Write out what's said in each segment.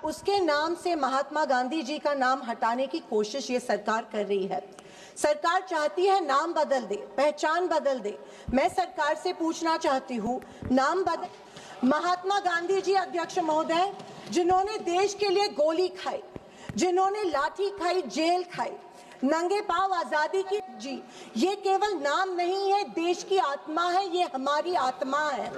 उसके नाम से महात्मा गांधी जी का नाम हटाने की कोशिश ये सरकार कर रही है। सरकार चाहती है नाम बदल दे, पहचान बदल दे। मैं सरकार से पूछना चाहती हूँ, नाम बदल। महात्मा गांधी जी अध्यक्ष महोदय, जिन्होंने देश के लिए गोली खाई, जिन्होंने लाठी खाई, जेल खाई, नंगे पांव आजादी की जी, ये केवल नाम नहीं है, देश की आत्मा है, ये हमारी आत्मा है।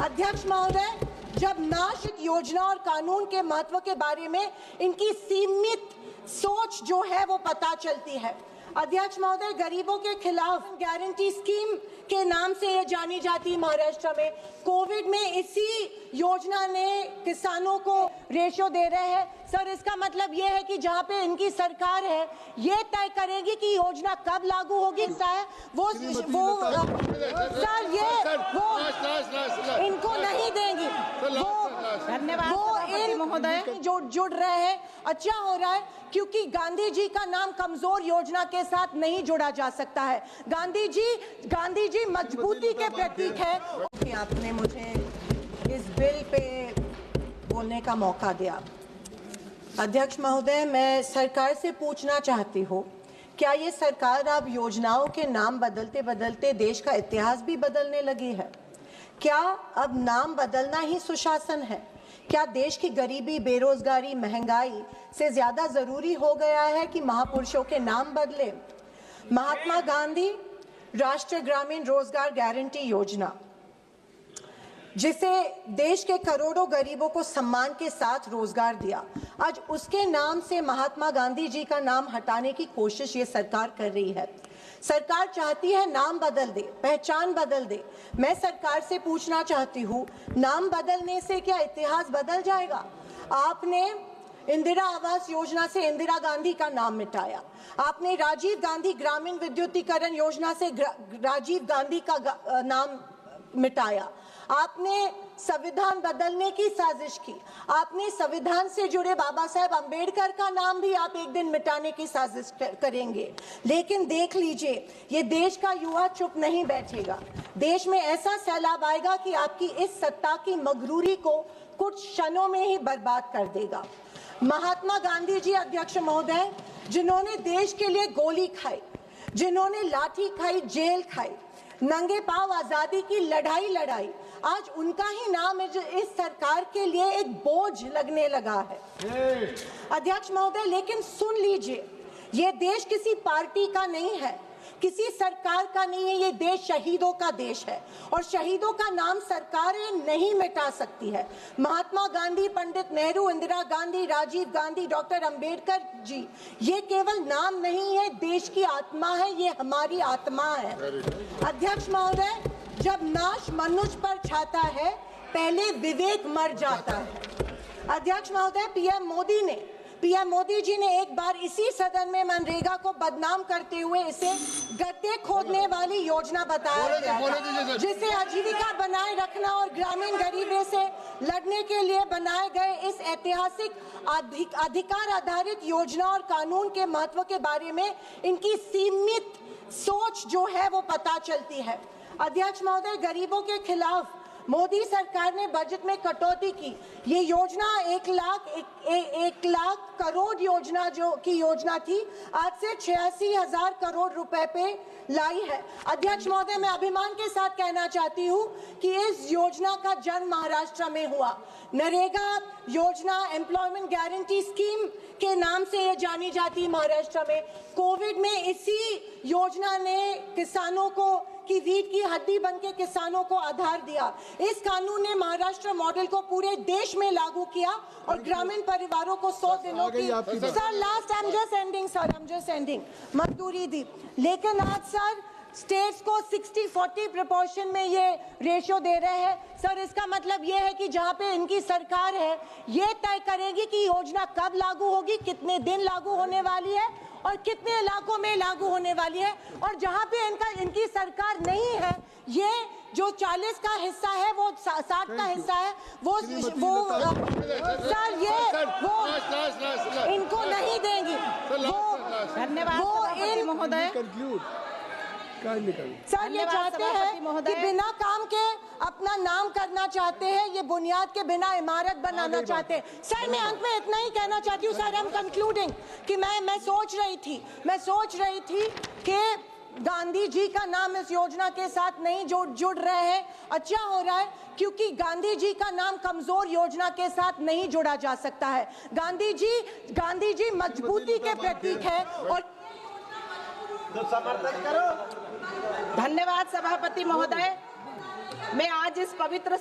अध्यक्ष महोदय, जब नाशिक योजना और कानून के महत्व के बारे में इनकी सीमित सोच जो है वो पता चलती है। अध्यक्ष महोदय, गरीबों के खिलाफ गारंटी स्कीम के नाम से ये जानी जाती है महाराष्ट्र में। कोविड में इसी योजना ने किसानों को रेशो दे रहे हैं। सर, इसका मतलब ये है कि जहाँ पे इनकी सरकार है, ये तय करेगी कि योजना कब लागू होगी। वो सर, ये वो इनको नहीं देंगी। धन्यवाद महोदय। जुड़ रहे हैं, अच्छा हो रहा है, क्योंकि गांधी जी का नाम कमजोर योजना के साथ नहीं जुड़ा जा सकता है। गांधी जी मजबूती के प्रतीक है। आपने मुझे इस बिल पे बोलने का मौका दिया। अध्यक्ष महोदय, मैं सरकार से पूछना चाहती हूँ, क्या ये सरकार अब योजनाओं के नाम बदलते बदलते देश का इतिहास भी बदलने लगी है? क्या अब नाम बदलना ही सुशासन है? क्या देश की गरीबी, बेरोजगारी, महंगाई से ज्यादा जरूरी हो गया है कि महापुरुषों के नाम बदले? महात्मा गांधी राष्ट्रीय ग्रामीण रोजगार गारंटी योजना, जिसे देश के करोड़ों गरीबों को सम्मान के साथ रोजगार दिया, आज उसके नाम से महात्मा गांधी जी का नाम हटाने की कोशिश ये सरकार कर रही है। सरकार चाहती है नाम बदल दे, पहचान बदल दे। मैं सरकार से पूछना चाहती हूँ, नाम बदलने से क्या इतिहास बदल जाएगा? आपने इंदिरा आवास योजना से इंदिरा गांधी का नाम मिटाया, आपने राजीव गांधी ग्रामीण विद्युतीकरण योजना से राजीव गांधी का नाम मिटाया, आपने संविधान बदलने की साजिश की, आपने संविधान से जुड़े बाबा साहेब अंबेडकर का नाम भी आप एक दिन मिटाने की साजिश करेंगे। लेकिन देख लीजिए, ये देश का युवा चुप नहीं बैठेगा। देश में ऐसा सैलाब आएगा कि आपकी इस सत्ता की मगरूरी को कुछ क्षणों में ही बर्बाद कर देगा। महात्मा गांधी जी अध्यक्ष महोदय, जिन्होंने देश के लिए गोली खाई, जिन्होंने लाठी खाई, जेल खाई, नंगे पांव आजादी की लड़ाई लड़ाई, आज उनका ही नाम इस सरकार के लिए एक बोझ लगने लगा है। अध्यक्ष महोदय, लेकिन सुन लीजिए, ये देश किसी पार्टी का नहीं है, किसी सरकार का नहीं है, ये देश शहीदों का देश है और शहीदों का नाम सरकारें नहीं मिटा सकती है। महात्मा गांधी, पंडित नेहरू, इंदिरा गांधी, राजीव गांधी, डॉक्टर अंबेडकर जी, ये केवल नाम नहीं है, देश की आत्मा है, ये हमारी आत्मा है। अध्यक्ष महोदय, जब नाश मनुष्य पर छाता है, पहले विवेक मर जाता है। अध्यक्ष महोदय, पीएम मोदी जी ने एक बार इसी सदन में मनरेगा को बदनाम करते हुए इसे गड्ढे खोदने वाली योजना बताया गया, जिसे आजीविका बनाए रखना और ग्रामीण गरीबी से लड़ने के लिए बनाए गए इस ऐतिहासिक अधिकार आधारित योजना और कानून के महत्व के बारे में इनकी सीमित सोच जो है वो पता चलती है। अध्यक्ष महोदय, गरीबों के खिलाफ मोदी सरकार ने बजट में कटौती की। ये योजना 1 लाख करोड़ योजना थी, आज से 86,000 करोड़ रुपए पे लाई है। अध्यक्ष महोदय, मैं अभिमान के साथ कहना चाहती हूँ कि इस योजना का जन्म महाराष्ट्र में हुआ। नरेगा योजना, एम्प्लॉयमेंट गारंटी स्कीम के नाम से ये जानी जाती है महाराष्ट्र में। कोविड में इसी योजना ने किसानों को की रीढ़ की हड्डी बनके किसानों को आधार दिया। इस कानून ने महाराष्ट्र मॉडल को पूरे देश में लागू किया और ग्रामीण परिवारों को 100 दिनों की I'm just ending मजदूरी दी। लेकिन आज सर, स्टेट्स को 60-40 प्रोपोर्शन में ये रेशो दे रहे हैं। सर, इसका मतलब ये है कि जहाँ पे इनकी सरकार है, ये तय करेगी कि योजना कब लागू होगी, कितने दिन लागू होने वाली है और कितने इलाकों में लागू होने वाली है। और जहाँ पे इनकी सरकार नहीं है, ये जो 40 का हिस्सा है वो 60 का हिस्सा है, वो सर ये वो इनको नहीं देंगी। धन्यवाद महोदय। सर, ये चाहते हैं कि बिना काम के अपना नाम करना चाहते हैं, ये बुनियाद के बिना इमारत बनाना चाहते हैं। सर मैं अंत में इतना ही कहना चाहती हूँ सर, आई एम कंक्लूडिंग कि मैं सोच रही थी कि गांधी जी का नाम इस योजना के साथ नहीं जुड़ रहे हैं। अच्छा हो रहा है क्योंकि गांधी जी का नाम कमजोर योजना के साथ नहीं जोड़ा जा सकता है। गांधी जी मजबूती के प्रतीक है और समर्थन करो। धन्यवाद सभापति महोदय। मैं आज इस पवित्र